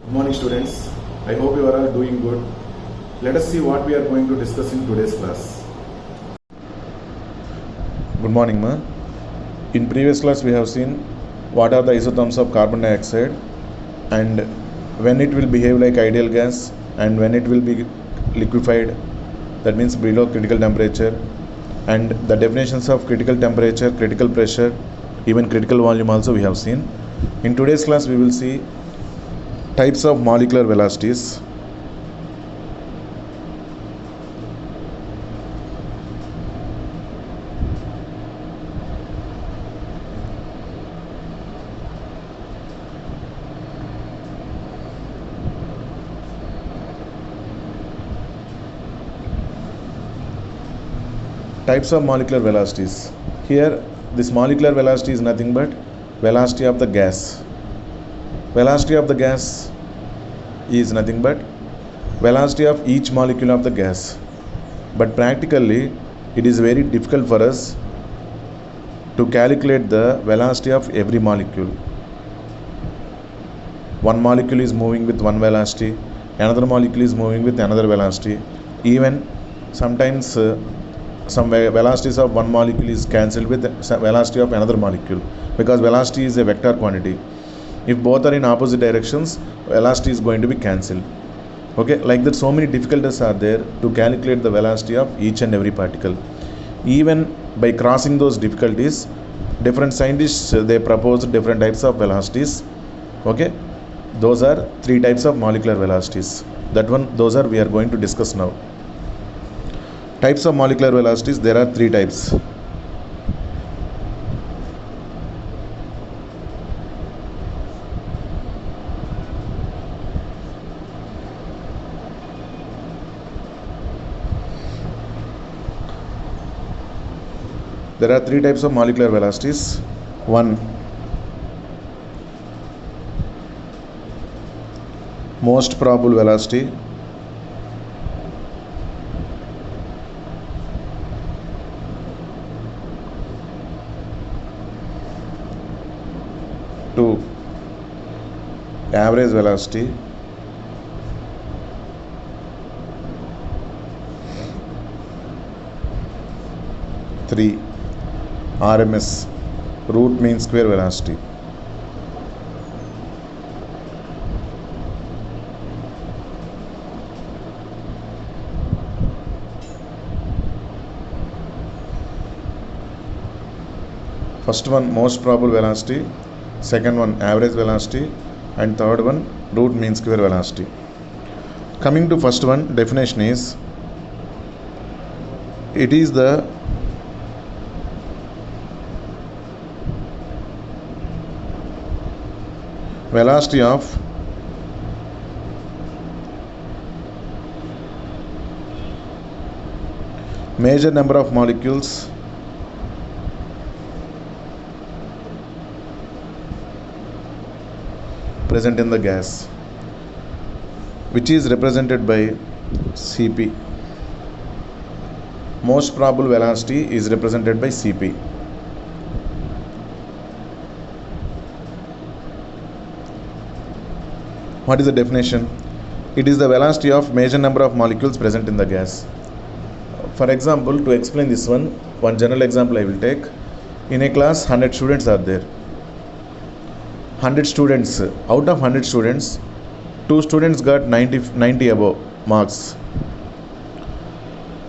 Good morning, students. I hope you are all doing good. Let us see what we are going to discuss in today's class. Good morning, ma. In previous class, we have seen what are the isotherms of carbon dioxide and when it will behave like ideal gas and when it will be liquefied, that means below critical temperature, and the definitions of critical temperature, critical pressure, even critical volume also we have seen. In today's class, we will see types of molecular velocities. Types of molecular velocities. Here, this molecular velocity is nothing but velocity of the gas. Velocity of the gas is nothing but velocity of each molecule of the gas. But practically, it is very difficult for us to calculate the velocity of every molecule. One molecule is moving with one velocity, another molecule is moving with another velocity. Even sometimes some velocities of one molecule is cancelled with velocity of another molecule, because velocity is a vector quantity. If both are in opposite directions, velocity is going to be cancelled. Okay, like that, so many difficulties are there to calculate the velocity of each and every particle. Even by crossing those difficulties, different scientists they propose different types of velocities. Okay, those are three types of molecular velocities. Those are we are going to discuss now. Types of molecular velocities, there are three types. There are three types of molecular velocities. One, most probable velocity. Two, average velocity. Three, RMS, root mean square velocity. First one, most probable velocity. Second one, average velocity. And third one, root mean square velocity. Coming to first one, definition is, it is the velocity of major number of molecules present in the gas, which is represented by Cp. Most probable velocity is represented by Cp. What is the definition? It is the velocity of major number of molecules present in the gas. For example, to explain this one general example I will take. In a class, 100 students are there. 100 students, out of 100 students, 2 students got 90 above marks.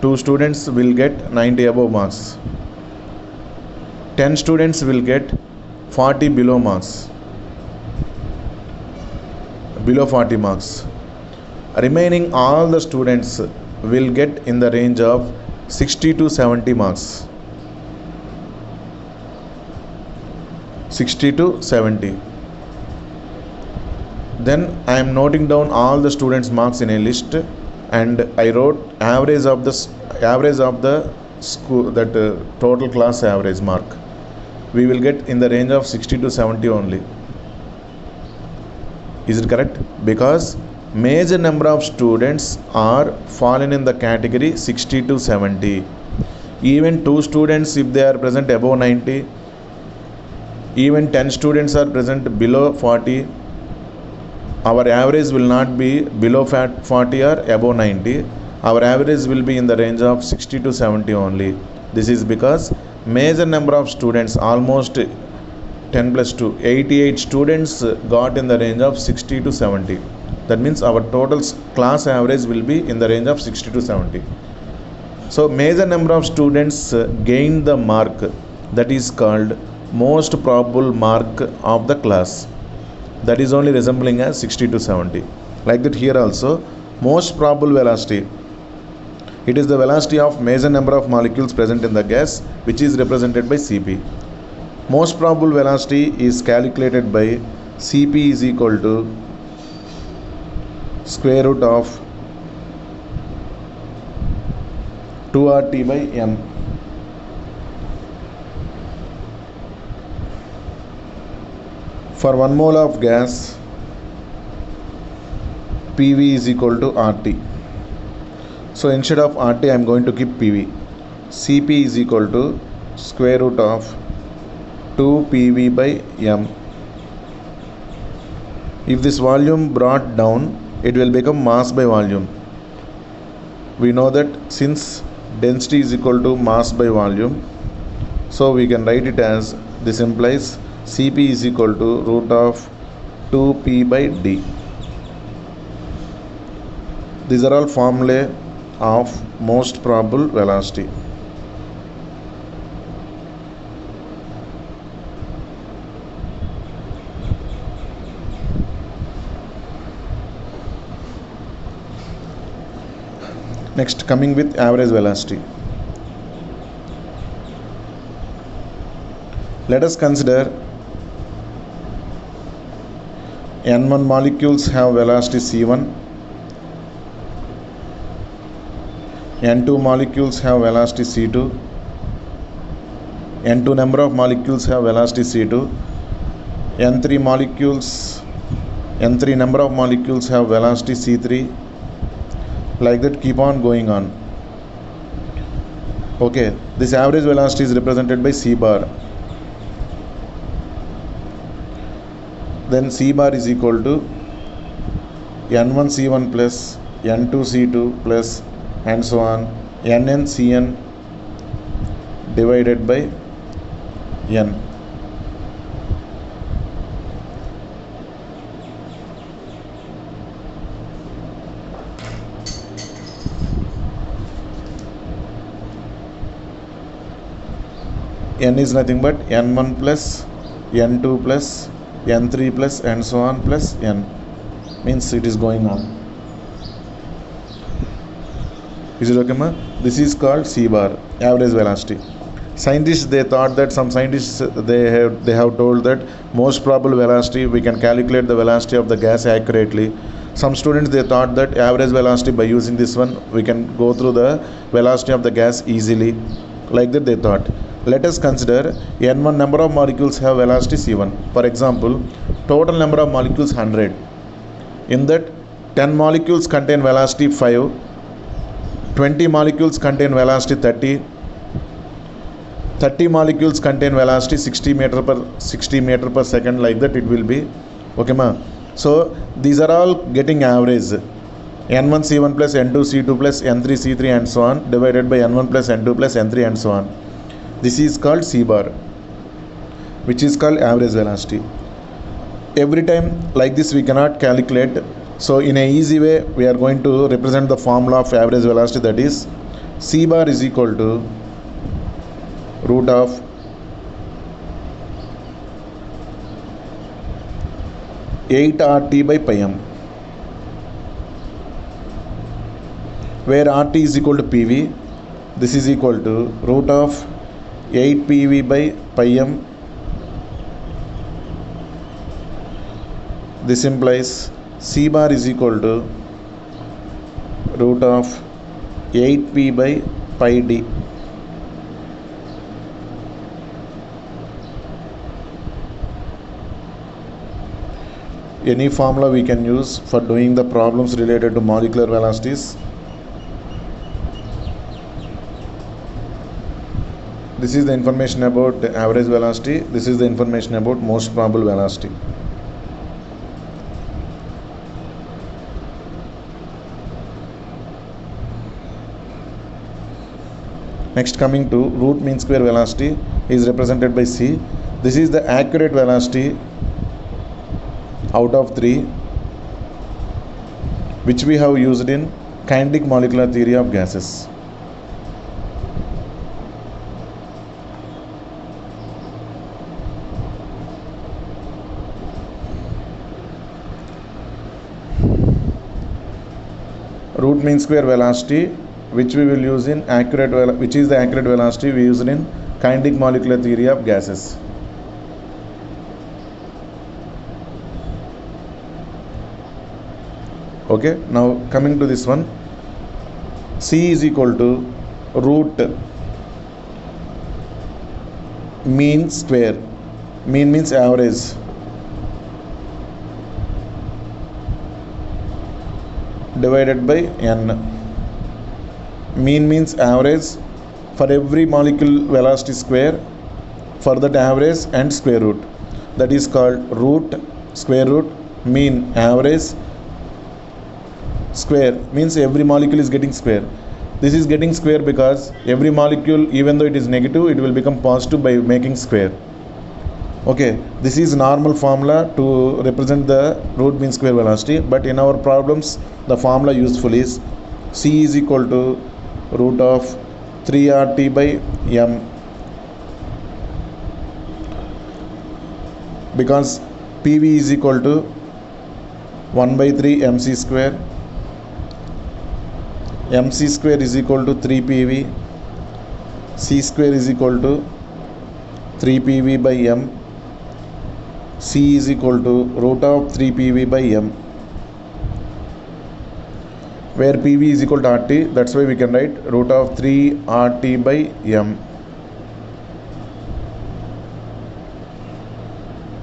2 students will get 90 above marks. 10 students will get 40 below marks. Below 40 marks. Remaining all the students will get in the range of 60 to 70 marks. 60 to 70. Then I am noting down all the students' marks in a list, and I wrote average of the school, that total class average mark. We will get in the range of 60 to 70 only. Is it correct? Because major number of students are fallen in the category 60 to 70. Even 2 students, if they are present above 90, even 10 students are present below 40, our average will not be below 40 or above 90. Our average will be in the range of 60 to 70 only. This is because major number of students, almost 10 plus 2, 88 students got in the range of 60 to 70. That means our total class average will be in the range of 60 to 70. So major number of students gained the mark, that is called most probable mark of the class. That is only resembling as 60 to 70. Like that here also, most probable velocity, it is the velocity of major number of molecules present in the gas, which is represented by Cp. Most probable velocity is calculated by Cp is equal to square root of 2RT by M. For 1 mole of gas, PV is equal to RT. So instead of RT, I am going to keep PV. Cp is equal to square root of 2 PV by M. If this volume brought down, it will become mass by volume. We know that since density is equal to mass by volume, so we can write it as, this implies Cp is equal to root of 2P by D. These are all formulae of most probable velocity. Next, coming with average velocity. Let us consider N1 molecules have velocity C1, N2 molecules have velocity C2, N2 number of molecules have velocity C2, N3 number of molecules have velocity C3, like that keep on going on. Okay, this average velocity is represented by C bar. Then C bar is equal to N1 C1 plus N2 C2 plus and so on, Nn Cn divided by N. N is nothing but N1 plus N2 plus N3 plus and so on plus N, means it is going on. Is it okay, ma? This is called C bar, average velocity. Scientists, they thought that, some scientists they have told that most probable velocity, we can calculate the velocity of the gas accurately. Some students, they thought that average velocity, by using this one we can go through the velocity of the gas easily. Like that they thought. Let us consider N1 number of molecules have velocity C1. For example, total number of molecules 100. In that 10 molecules contain velocity 5, 20 molecules contain velocity 30, 30 molecules contain velocity 60 meter per second, like that it will be. Okay, ma? So these are all getting average. N1 C1 plus N2 C2 plus N3 C3 and so on divided by N1 plus N2 plus N3 and so on. This is called C bar, which is called average velocity. Every time like this we cannot calculate. So in a easy way, we are going to represent the formula of average velocity, that is C bar is equal to root of (8RT by pi m), where RT is equal to PV. This is equal to root of 8 PV by pi m. This implies C bar is equal to root of 8P by pi d. Any formula we can use for doing the problems related to molecular velocities. This is the information about the average velocity. This is the information about most probable velocity. Next, coming to root mean square velocity is represented by c. This is the accurate velocity out of 3 which we have used in kinetic molecular theory of gases. Root mean square velocity which we will use in which is the accurate velocity we used in kinetic molecular theory of gases. Okay, now coming to this one, c is equal to root mean square. Mean means average. Divided by n. Mean means average for every molecule velocity square for that average and square root. That is called root, square root, mean, average, square means every molecule is getting square. This is getting square because every molecule, even though it is negative, it will become positive by making square. Okay, this is normal formula to represent the root mean square velocity, but in our problems the formula useful is c is equal to root of 3RT by m, because PV is equal to 1 by 3 mc square. mc square is equal to 3PV. c square is equal to 3PV by m. c is equal to root of 3PV by m, where PV is equal to RT. That's why we can write root of 3RT by m.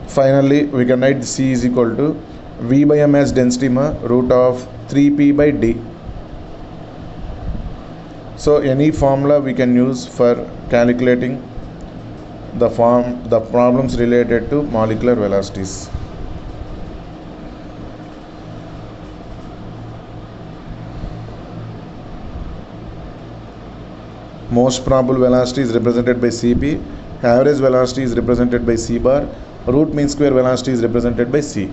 Finally, we can write c is equal to V by m as density root of 3P by D. So any formula we can use for calculating the problems related to molecular velocities. Most probable velocity is represented by Cp, average velocity is represented by C bar, root mean square velocity is represented by C.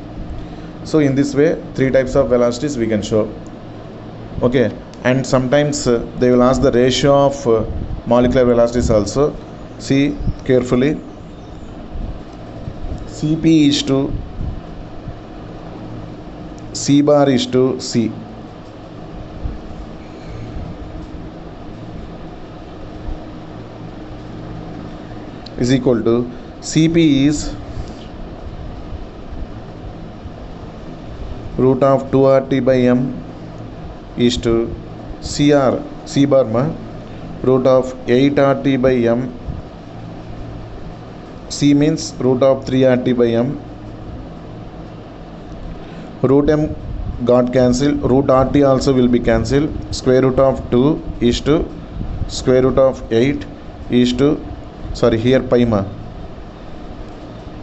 So in this way, 3 types of velocities we can show. Okay, and sometimes they will ask the ratio of molecular velocities also. See carefully. Cp is to C bar is to C. Is equal to Cp is root of 2RT by m is to C bar root of 8RT by m. C means root of 3RT by m. Root m got cancelled, root RT also will be cancelled. Square root of 2 is to square root of 8 is to, sorry, here pi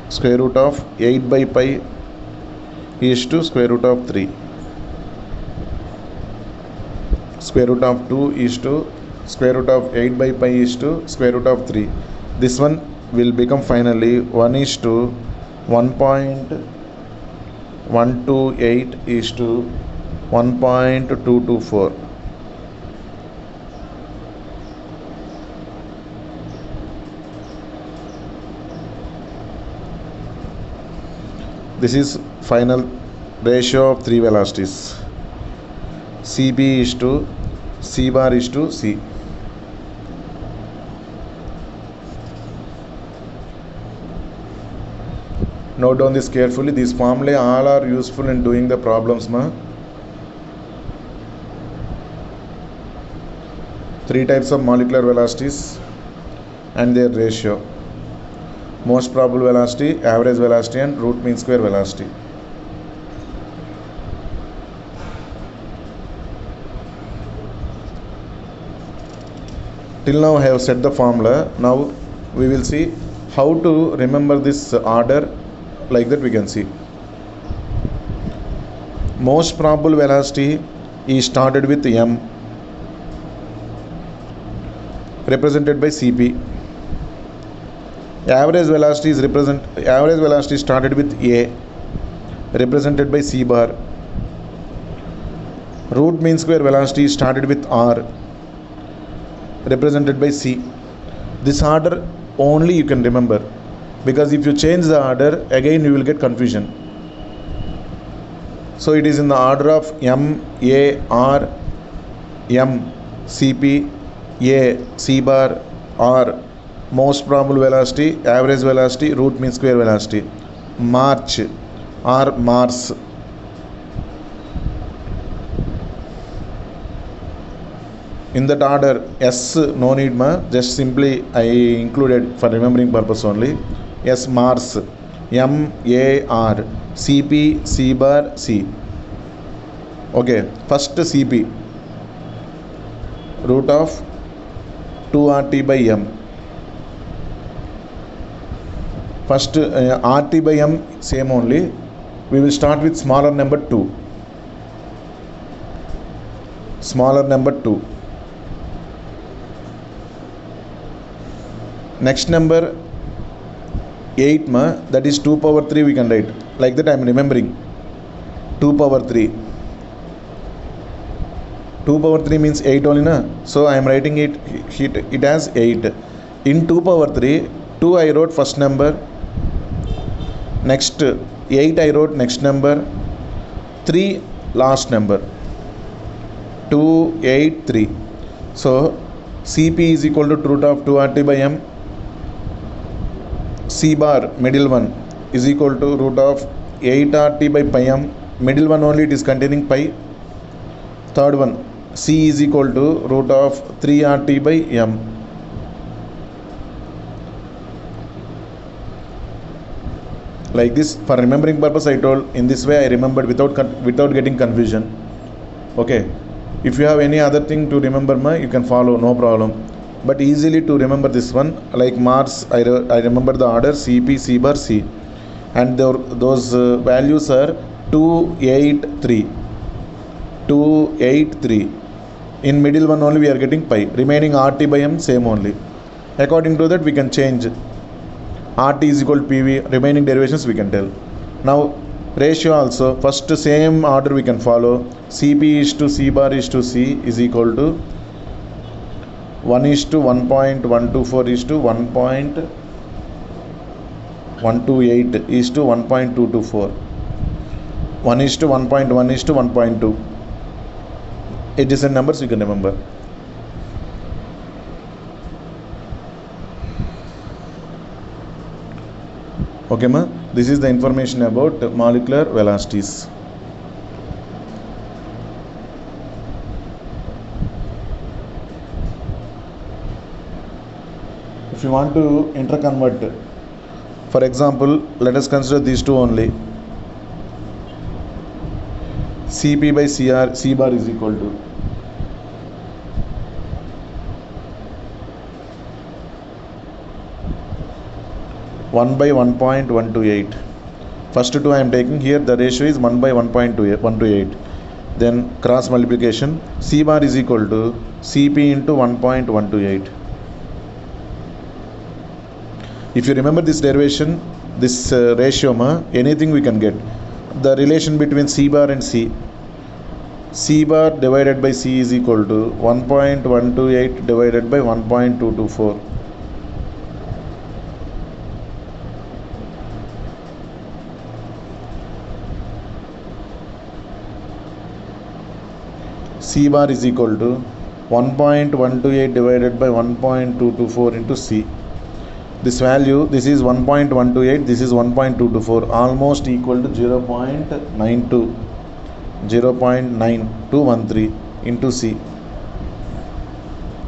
square root of 8 by pi is to square root of 3. Square root of 2 is to square root of 8 by pi is to square root of 3. This one will become finally 1 is to 1.128 is to 1.224. This is final ratio of 3 velocities. Cp is to C bar is to C. Note down this carefully. These formulae all are useful in doing the problems. 3 types of molecular velocities and their ratio. Most probable velocity, average velocity and root mean square velocity. Till now I have set the formula. Now we will see how to remember this order. Like that we can see. Most probable velocity is started with m. represented by Cp. Average velocity started with A, represented by C bar. Root mean square velocity started with R, represented by C. This order only you can remember, because if you change the order again you will get confusion. So it is in the order of M, A, R, M, Cp, A, C bar, R, most probable velocity, average velocity, root mean square velocity, March or Mars. In that order, S no need just simply I included for remembering purpose only. S Mars, M A R, Cp, C bar, C. Okay, first Cp, root of 2RT by M. First RT by M same only. We will start with smaller number 2. Smaller number 2. Next number 8 that is 2 power 3 we can write. Like that I am remembering. 2 power 3. 2 power 3 means 8 only na. So I am writing it as 8. In 2 power 3, 2 I wrote first number. Next 8 I wrote next number. 3 last number. 2, 8, 3. So Cp is equal to root of 2RT by M. C bar, middle one, is equal to root of 8RT by pi M. Middle one only it is containing pi. Third one, C is equal to root of 3RT by M. Like this, for remembering purpose I told, in this way I remembered without getting confusion. Okay, if you have any other thing to remember you can follow, no problem. But easily to remember this one, like Mars, I remember the order Cp, C bar, C, and those values are 2, 8, 3. 2, 8, 3. In middle one only we are getting pi. Remaining RT by M same only. According to that we can change. RT is equal to PV. Remaining derivations we can tell. Now ratio also, first same order we can follow. Cp is to C bar is to C is equal to 1 is to 1.124 is to 1.128 is to 1.224. 1 is to 1.1 is to 1.2. Adjacent numbers you can remember. Okay ma, this is the information about molecular velocities. If you want to interconvert, for example, let us consider these two only. Cp by Cr, C bar is equal to 1 by 1.128. First two I am taking here, the ratio is 1 by 1.128. Then cross multiplication, C bar is equal to Cp into 1.128. If you remember this derivation, this ratio anything we can get. The relation between C bar and C. C bar divided by C is equal to 1.128 divided by 1.224. C bar is equal to 1.128 divided by 1.224 into C. This value, this is 1.128, this is 1.224, almost equal to 0.9213 into C.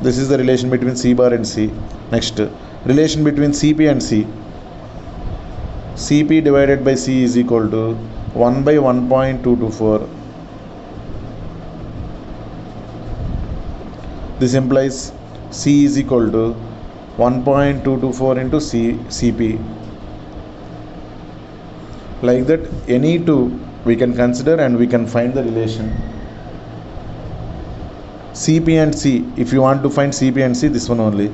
This is the relation between C bar and C. Next, relation between Cp and C. Cp divided by C is equal to 1 by 1.224. This implies C is equal to 1.224 into Cp. Like that, any two we can consider and we can find the relation. Cp and C, if you want to find Cp and C, this one only.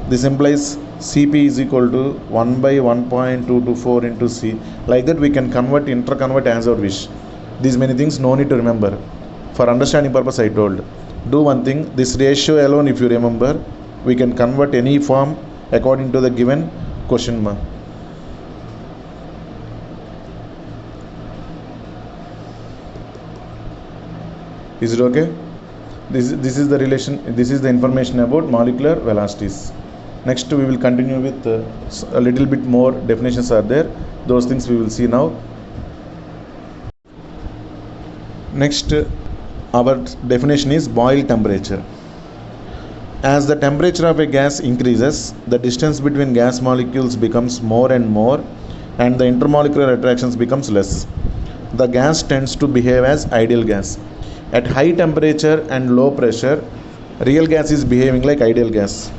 This implies Cp is equal to 1 by 1.224 into C. Like that we can convert, interconvert as our wish. These many things no need to remember. For understanding purpose I told. Do one thing, this ratio alone if you remember, we can convert any form according to the given question mark. Is it okay? This is the relation, this is the information about molecular velocities. Next we will continue with a little bit more definitions are there. Those things we will see now. Next our definition is boil temperature. As the temperature of a gas increases, the distance between gas molecules becomes more and more and the intermolecular attractions becomes less. The gas tends to behave as ideal gas. At high temperature and low pressure, real gas is behaving like ideal gas.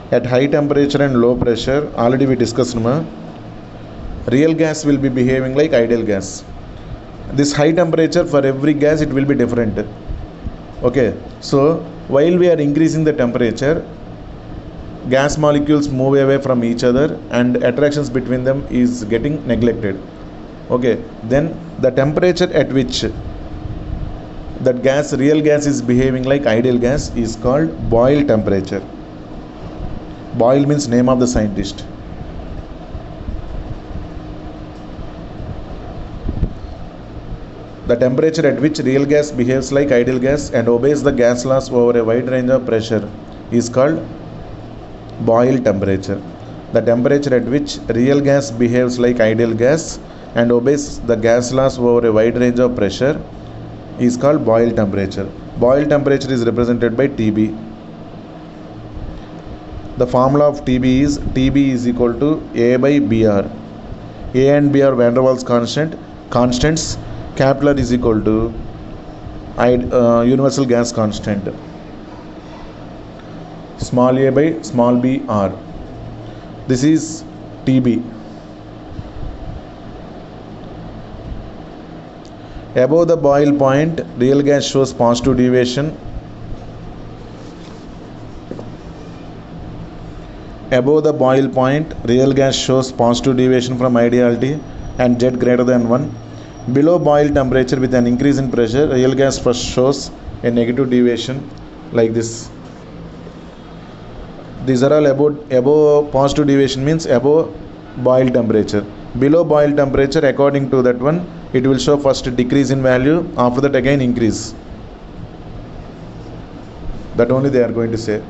At high temperature and low pressure, already we discussed, real gas will be behaving like ideal gas. This high temperature for every gas it will be different. Okay, so while we are increasing the temperature, gas molecules move away from each other and attractions between them is getting neglected. Okay, then the temperature at which that gas, real gas is behaving like ideal gas is called Boyle temperature. Boyle means name of the scientist. The temperature at which real gas behaves like ideal gas and obeys the gas laws over a wide range of pressure is called Boyle temperature. The temperature at which real gas behaves like ideal gas and obeys the gas laws over a wide range of pressure is called Boyle temperature. Boyle temperature is represented by TB. The formula of TB is equal to A by Br. A and B are van der Waals constants. Capital R is equal to universal gas constant. Small a by small b r. This is TB. Above the boil point, real gas shows positive deviation. Above the boil point, real gas shows positive deviation from ideality and Z greater than 1. Below boil temperature with an increase in pressure, real gas first shows a negative deviation like this. These are all above positive deviation means above boil temperature. Below boil temperature, according to that one, it will show first decrease in value, after that again increase. That only they are going to say.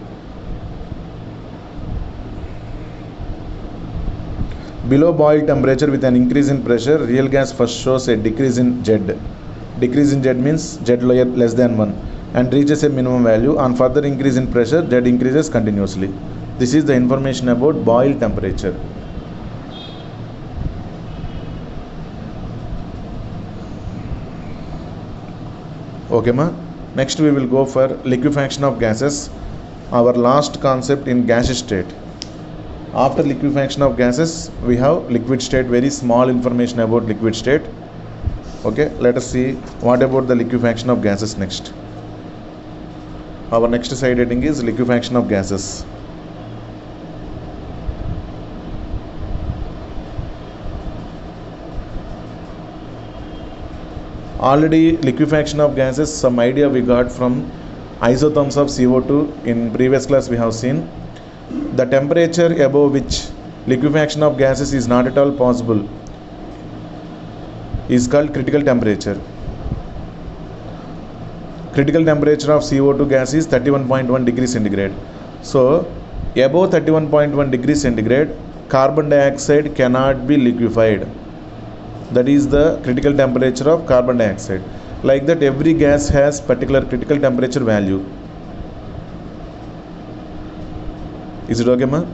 Below boil temperature with an increase in pressure, real gas first shows a decrease in Z. Decrease in Z means Z less than 1 and reaches a minimum value. On further increase in pressure, Z increases continuously. This is the information about boil temperature. Okay, ma. Next we will go for liquefaction of gases, our last concept in gaseous state. After liquefaction of gases, we have liquid state, very small information about liquid state. Okay, let us see what about the liquefaction of gases next. Our next side heading is liquefaction of gases. Already liquefaction of gases, some idea we got from isotherms of CO2 in previous class we have seen. The temperature above which liquefaction of gases is not at all possible is called critical temperature. Critical temperature of CO2 gas is 31.1 degrees centigrade. So, above 31.1 degrees centigrade, carbon dioxide cannot be liquefied. That is the critical temperature of carbon dioxide. Like that, every gas has particular critical temperature value. Is it okay, ma?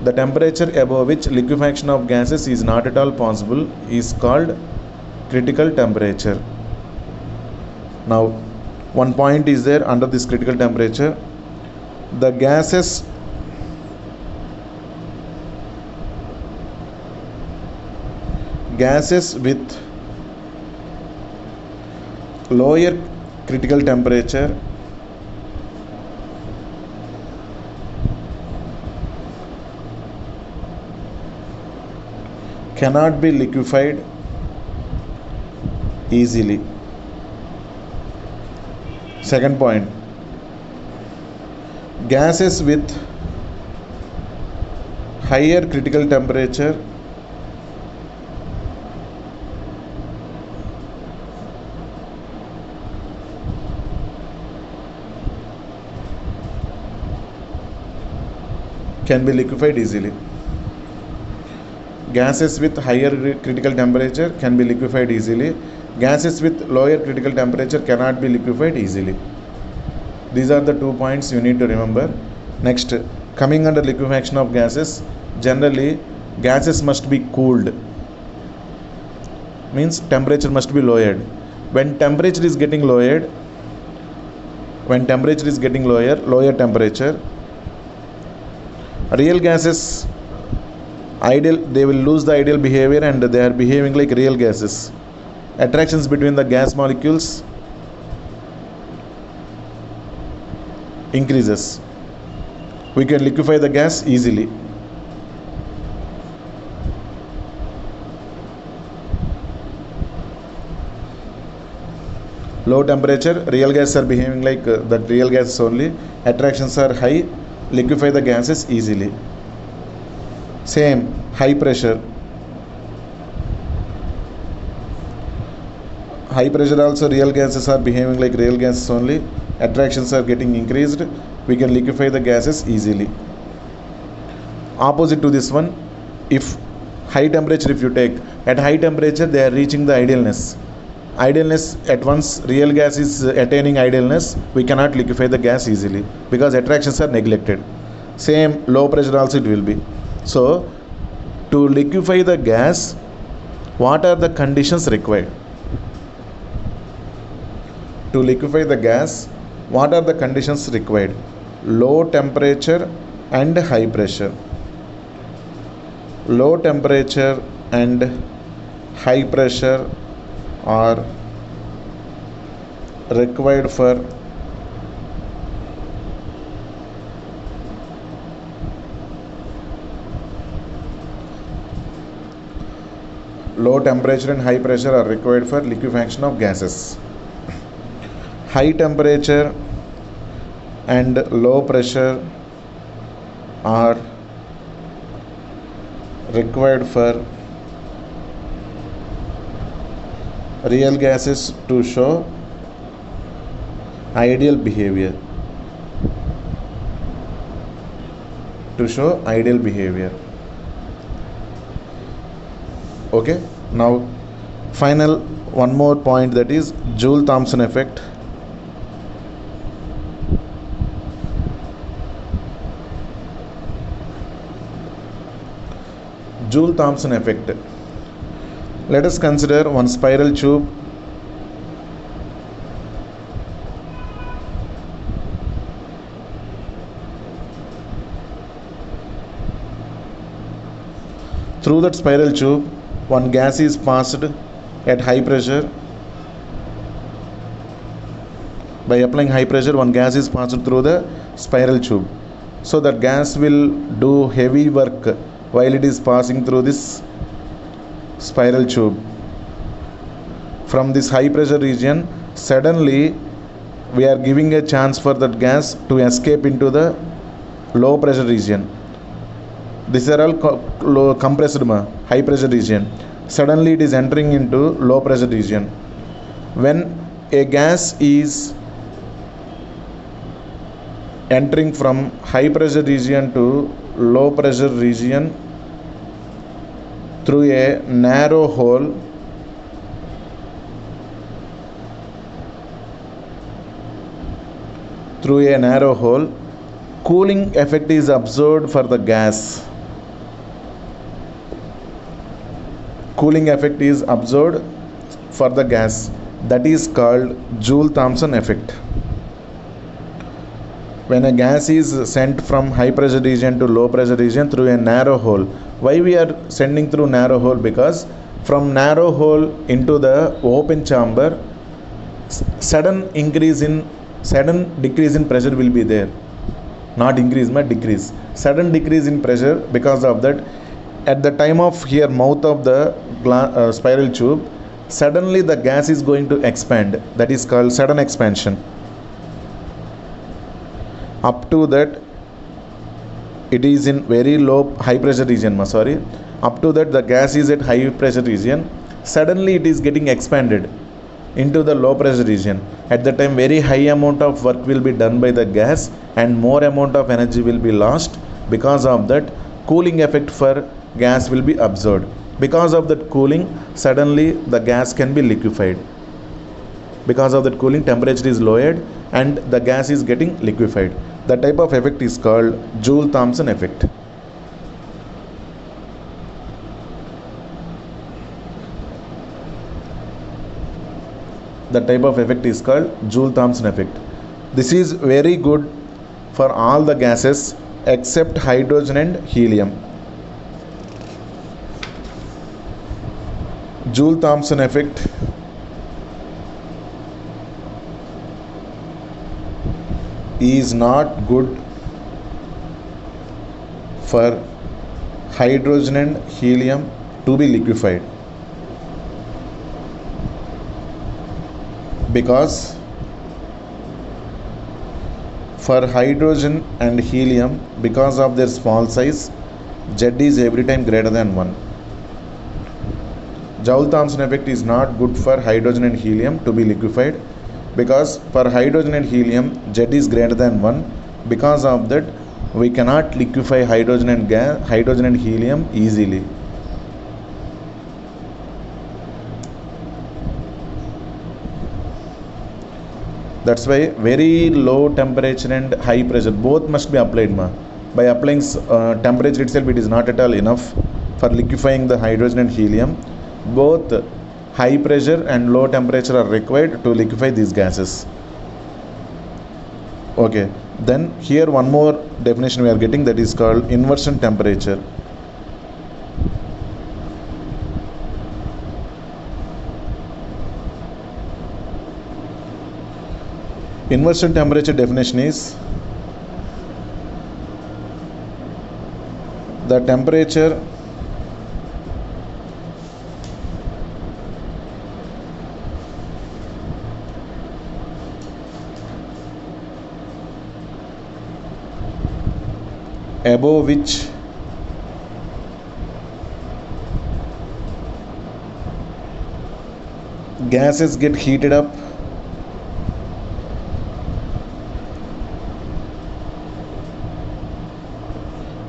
The temperature above which liquefaction of gases is not at all possible is called critical temperature. Now, one point is there under this critical temperature. The gases gases with lower critical temperature cannot be liquefied easily. Second point, gases with higher critical temperature can be liquefied easily. Gases with higher critical temperature can be liquefied easily. Gases with lower critical temperature cannot be liquefied easily. These are the 2 points you need to remember. Next, coming under liquefaction of gases, generally gases must be cooled. Means temperature must be lowered. When temperature is getting lowered, lower temperature, real gases they will lose the ideal behavior and they are behaving like real gases. Attractions between the gas molecules increases. We can liquefy the gas easily. Low temperature, real gases are behaving like that real gases only. Attractions are high, liquefy the gases easily. Same, high pressure. High pressure also, real gases are behaving like real gases only. Attractions are getting increased. We can liquefy the gases easily. Opposite to this one, if high temperature, if you take, at high temperature they are reaching the idealness. At once real gas is attaining idealness, we cannot liquefy the gas easily because attractions are neglected. Same, low pressure also it will be. So, to liquefy the gas, what are the conditions required? To liquefy the gas, what are the conditions required? Low temperature and high pressure. Low temperature and high pressure are required for liquefaction of gases. High temperature and low pressure are required for real gases to show ideal behavior. Okay, now final one more point, that is Joule-Thomson effect. Joule-Thomson effect. Let us consider one spiral tube. Through that spiral tube, one gas is passed at high pressure. By applying high pressure, one gas is passed through the spiral tube. So that gas will do heavy work while it is passing through this spiral tube. From this high pressure region, suddenly we are giving a chance for that gas to escape into the low pressure region. These are all compressed high pressure region. Suddenly it is entering into low pressure region. When a gas is entering from high pressure region to low pressure region through a narrow hole, cooling effect is observed for the gas. That is called Joule-Thomson effect. when a gas is sent from high pressure region to low pressure region through a narrow hole. Why we are sending through narrow hole? Because from narrow hole into the open chamber, sudden decrease in pressure will be there. Not increase but decrease. Sudden decrease in pressure. Because of that, at the time of here mouth of the spiral tube, suddenly the gas is going to expand. That is called sudden expansion. Up to that, it is in very low high pressure region. Up to that, the gas is at high pressure region. Suddenly it is getting expanded into the low pressure region. At the time, very high amount of work will be done by the gas and more amount of energy will be lost. Because of that, cooling effect for gas will be observed. Because of that cooling, suddenly the gas can be liquefied. Because of that cooling, temperature is lowered and the gas is getting liquefied. The type of effect is called Joule-Thomson effect. The type of effect is called Joule-Thomson effect. This is very good for all the gases except hydrogen and helium. Joule-Thomson effect is not good for hydrogen and helium to be liquefied, because for hydrogen and helium, because of their small size, Z is every time greater than 1. Joule-Thomson effect is not good for hydrogen and helium to be liquefied, because for hydrogen and helium, Z is greater than 1. Because of that, we cannot liquefy hydrogen and helium easily. That's why very low temperature and high pressure both must be applied. By applying temperature itself, it is not at all enough for liquefying the hydrogen and helium. Both high pressure and low temperature are required to liquefy these gases. Okay, then here one more definition we are getting, that is called inversion temperature. Inversion temperature definition is the temperature above which gases get heated up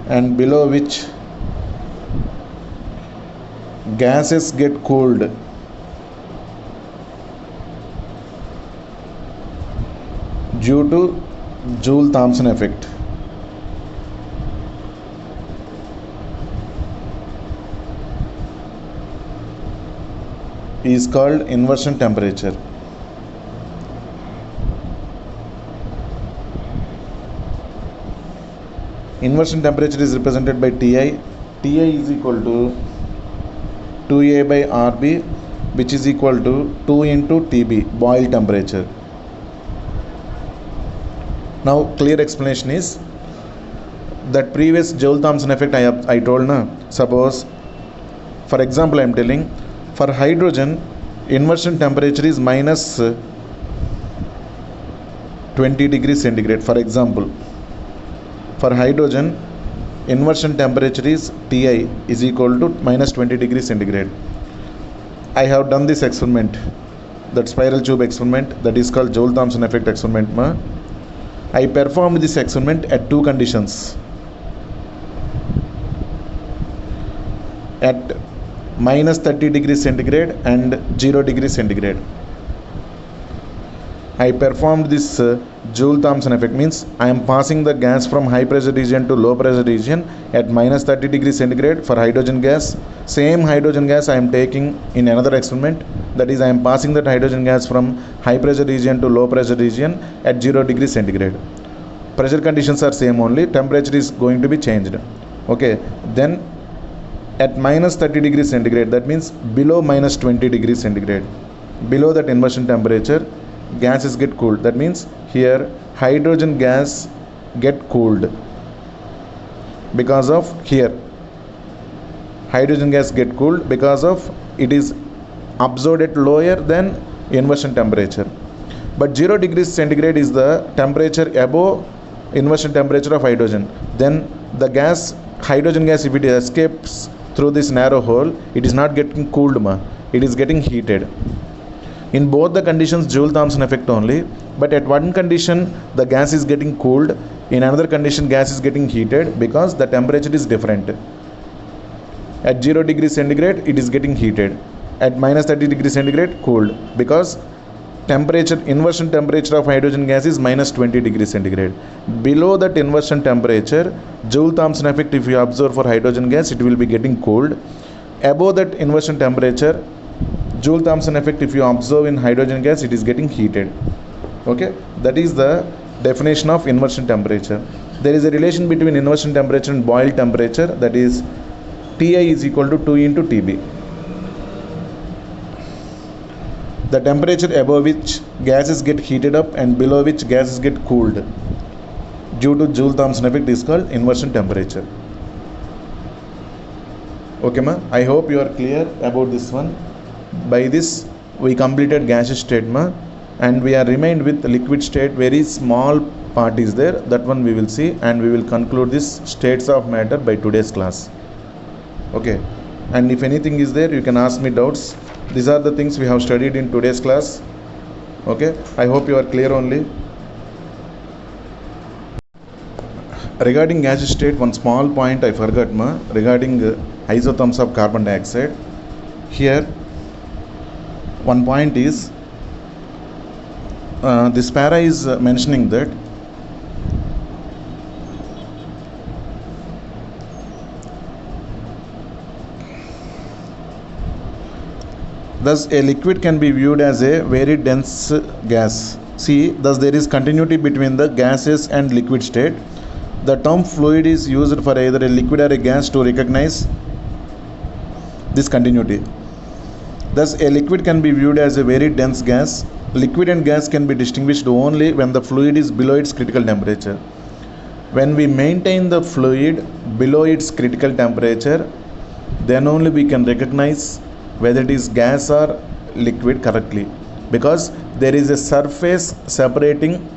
and below which gases get cooled. Due to Joule-Thomson effect. Is called inversion temperature. Inversion temperature is represented by Ti. Ti is equal to 2A by Rb, which is equal to 2 into Tb, boil temperature. Now clear explanation is that previous Joule-Thomson effect I told na. Suppose, for example, I am telling, for hydrogen, inversion temperature is minus 20 degrees centigrade. For example, for hydrogen, inversion temperature is Ti is equal to minus 20 degrees centigrade. I have done this experiment, that spiral tube experiment, that is called Joule-Thomson effect experiment. I performed this experiment at two conditions. At minus 30 degrees centigrade and 0 degrees centigrade. I performed this Joule-Thomson effect, means I am passing the gas from high pressure region to low pressure region at minus 30 degrees centigrade for hydrogen gas. Same hydrogen gas I am taking in another experiment, that is I am passing that hydrogen gas from high pressure region to low pressure region at 0 degrees centigrade. pressure conditions are same only, temperature is going to be changed. Okay, then at minus 30 degrees centigrade, that means below minus 20 degrees centigrade, below that inversion temperature, gases get cooled. That means here hydrogen gas get cooled because of here hydrogen gas get cooled because of it is absorbed at lower than inversion temperature. But 0 degrees centigrade is the temperature above inversion temperature of hydrogen. Then the gas, hydrogen gas, if it escapes through this narrow hole, it is not getting cooled, it is getting heated. In both the conditions, Joule-Thomson effect only, but at one condition the gas is getting cooled, in another condition gas is getting heated because the temperature is different. At 0 degrees centigrade it is getting heated, at minus 30 degrees centigrade cooled, because temperature, inversion temperature of hydrogen gas is minus 20 degrees centigrade. Below that inversion temperature, Joule-Thomson effect, if you observe for hydrogen gas, it will be getting cooled. Above that inversion temperature, Joule-Thomson effect, if you observe in hydrogen gas, it is getting heated. Okay, that is the definition of inversion temperature. There is a relation between inversion temperature and boil temperature, that is Ti is equal to 2 into Tb. The temperature above which gases get heated up and below which gases get cooled due to Joule-Thomson effect is called inversion temperature. Okay, ma? I hope you are clear about this one. By this we completed gaseous state, ma, and we are remained with liquid state. Very small part is there, that one we will see, and we will conclude this states of matter by today's class. Okay, and if anything is there, you can ask me doubts. These are the things we have studied in today's class. Okay, I hope you are clear only. Regarding gaseous state, one small point I forgot, ma, regarding isotherms of carbon dioxide. Here one point is this para is mentioning that thus a liquid can be viewed as a very dense gas. See, thus there is continuity between the gases and liquid state. The term fluid is used for either a liquid or a gas to recognize this continuity. Thus a liquid can be viewed as a very dense gas. Liquid and gas can be distinguished only when the fluid is below its critical temperature. When we maintain the fluid below its critical temperature, then only we can recognize whether it is gas or liquid correctly, because there is a surface separating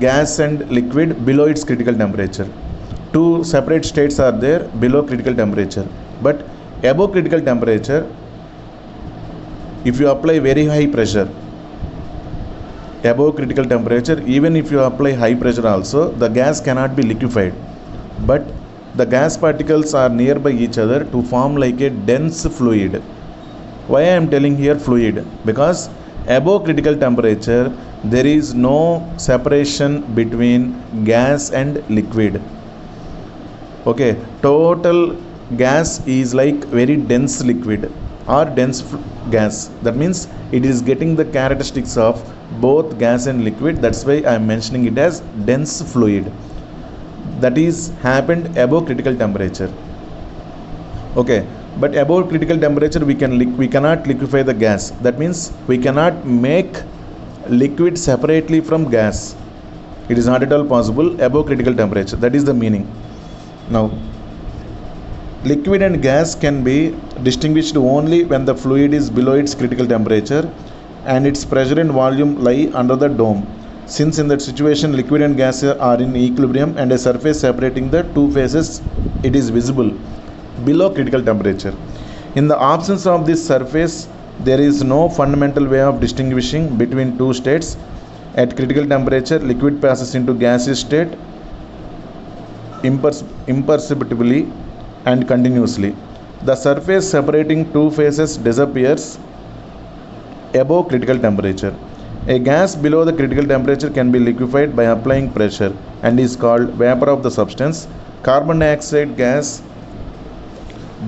gas and liquid below its critical temperature. Two separate states are there below critical temperature, but above critical temperature, if you apply very high pressure, above critical temperature, even if you apply high pressure also, the gas cannot be liquefied, but the gas particles are nearby each other to form like a dense fluid. Why I am telling here fluid? Because above critical temperature there is no separation between gas and liquid. Okay, total gas is like very dense liquid or dense gas. That means it is getting the characteristics of both gas and liquid. That's why I am mentioning it as dense fluid. That is happened above critical temperature. Okay, but above critical temperature we cannot liquefy the gas. That means we cannot make liquid separately from gas. It is not at all possible above critical temperature. That is the meaning. Now, liquid and gas can be distinguished only when the fluid is below its critical temperature and its pressure and volume lie under the dome. Since in that situation liquid and gas are in equilibrium and a surface separating the two phases, it is visible below critical temperature. In the absence of this surface, there is no fundamental way of distinguishing between two states. At critical temperature, liquid passes into gaseous state imperceptibly and continuously. The surface separating two phases disappears above critical temperature. A gas below the critical temperature can be liquefied by applying pressure and is called vapor of the substance. Carbon dioxide gas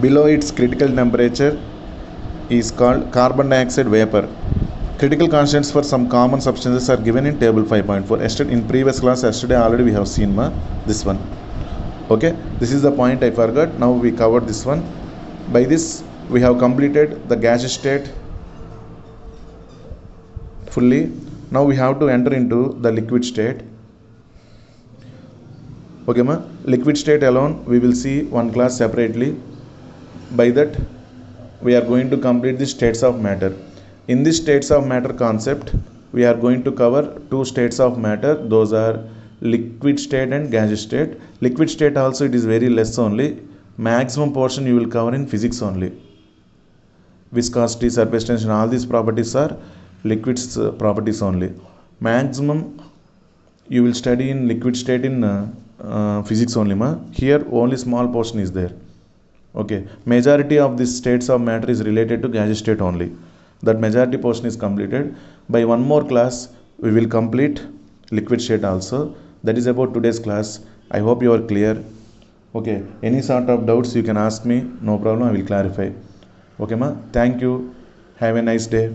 below its critical temperature is called carbon dioxide vapor. Critical constants for some common substances are given in table 5.4. Yesterday, in previous class, yesterday already we have seen this one. Okay, this is the point I forgot. Now we covered this one. By this we have completed the gas state fully. Now we have to enter into the liquid state. Okay ma, liquid state alone we will see one class separately. By that we are going to complete the states of matter. In this states of matter concept, we are going to cover two states of matter. Those are liquid state and gas state. Liquid state also it is very less only. Maximum portion you will cover in physics only. Viscosity, surface tension, all these properties are liquids properties only. Maximum you will study in liquid state in physics only ma. Here only small portion is there. Okay, majority of these states of matter is related to gas state only. That majority portion is completed. By one more class we will complete liquid state also. That is about today's class. I hope you are clear. Okay, any sort of doubts you can ask me, no problem, I will clarify. Okay ma, thank you, have a nice day.